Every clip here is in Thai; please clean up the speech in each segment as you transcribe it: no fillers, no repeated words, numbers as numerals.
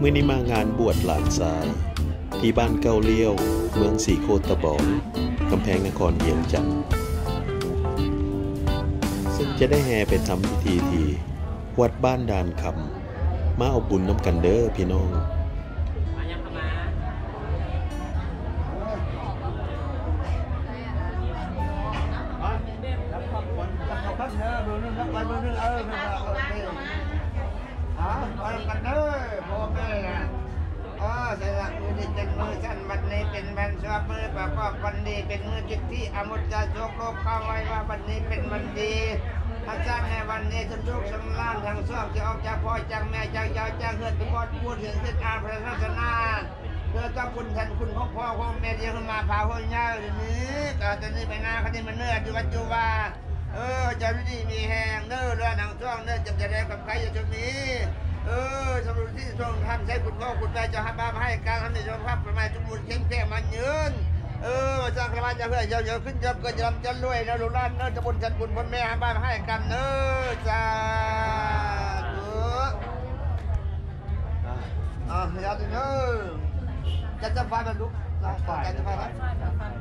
มื้อนี้มางานบวชหลานชายที่บ้านเก้าเลี้ยวเมืองสีโคตะบองกำแพงนครเวียงจันทน์ซึ่งจะได้แห่ไปทำพิธีที่วัดบ้านดานคำมาเอาบุญน้ำกันเด้อพี่น้องกันเด้อพ่อแม่สละมือนี้เป็นมือสั้นวันนี้เป็นวันสวัสดิ์มือประกอบวันนี้เป็นมือจิตที่อมุตตะโชคโลกเข้าไว้ว่าวันนี้เป็นวันดีพระเจ้าในวันนี้สมทุกสำล้านทางซ่อมจะออกจากพ่อจากแม่จากยาวจากเฮือนทุกคนพูดถึงเส้นทางพระศาสนาเพื่อต้องคุณท่านคุณของพ่อของแม่ที่ขึ้นมาพาคนยาวนี้ก็จะนี่ไปหน้าคดีมันเนื้อจุวัจจุวาจะดีมีแหงเนื้อเรือหนังซ่องเนื้อจะได้กับใครอยู่ตรงนี้สำหรับที่ทรงทำใช้คุณพ่อคุณแม่จะให้บ้าให้การทำในสภาพประมาณทุกมุนเข้มแข็งมันยืนสร้างสมาจะเพื่อเยอะขึ้นจะเกิดจะรวยนะลูกหลานเนอะจะบุญจัดบุญพ่อแม่ให้บ้าให้กันเนอะจ้าอยาดีเนอะจะไฟมันลุกจะไฟมัน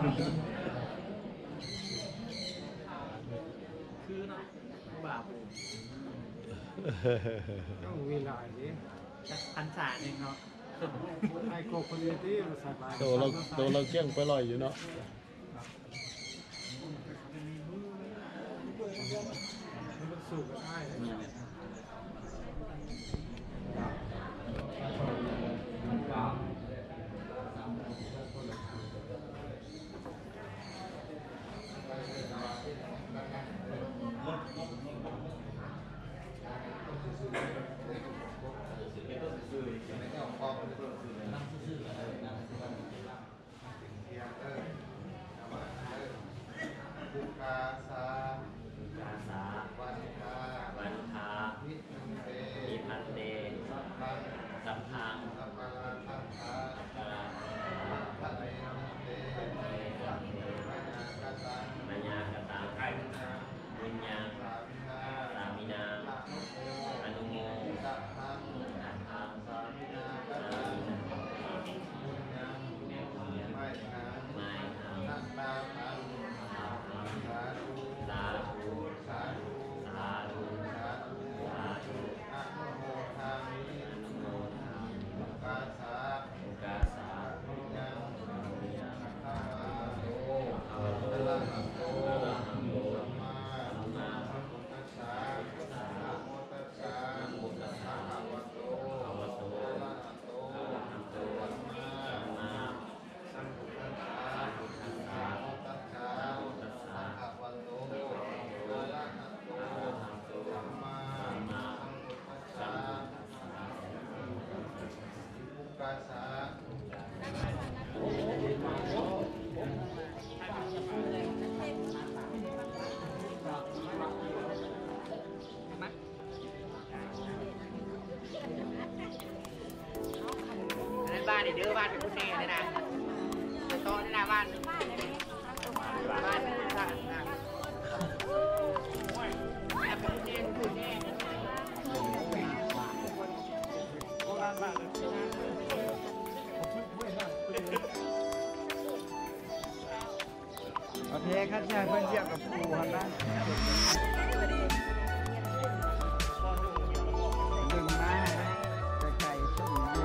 คือเนาะบาป ต้องเวลาดิ จากพันษาเองเนาะ ไอ้โกคนเดียวที่มันสบาย ตัวเราเกี้ยงไปลอยอยู่เนาะ มันสูบกันได้เลย บุกาสา กาสา วันทา วันทา วิทังเต มีพันเต สัพพัง สัพพัง สัพพะลาทัพพะ กา พะเรนังเต เตสัพเต มะนากตัง มัญญากตัง ไก่นา วิญญาณ สามินา สามินา ละโม อนุโม สัพพัง สัพพัง สามินาก สา ตัง มินา บุญยัง เมตุย ไม่หัง ไม่ทำ นัตตาทัง สาธุ สาธุ สาธุ สาธุ สาธุ สาธุ สาธุ อะนุโมทามิ อนุโมทามิ บุกาสา โอกาสา บุญยัง วิญญาณ ข้าพาโต ภาวะโต อะระหะโต อะระหังโต สัมมา สัมมา สัมพุทธัสสะนะโมตัสสะ นะโมตัสสะ ภะคะวะโต ภะคะวะโต อะระหะโต อะระหังโต สัมมา สัมมา สัมพุทธัสสะ สัมพุทธัสสะ นะโมตัสสะ นะโมตัสสะ ภะคะวะโตอะระหะโต อะระหังโต สัมมา สัมมา สัมพุทธัส สั สะ มพุทธัสสะ บุกาสา บ้านเด้อบ้านเป็นผู้แน่เลยนะโตนี่นะบ้านบ้านเป็นผู้สร้างนะเป็นผู้แน่โอเคขั้นใช่เพื่อนเทียบกับครูครับนะดึงมาไก่ชุ่มเน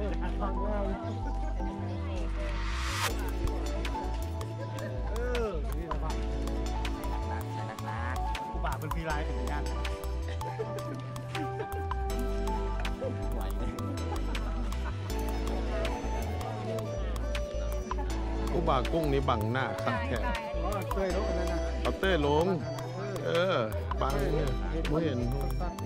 ี่ย กูบ่าเป็นพีไรอย่างเงี้ย กูบ่ากุ้งนี่บังหน้าคักแค่ เคยรู้แล้วนะ เอาเต้ลง เออ บังเนี่ยไม่เห็น สัตว์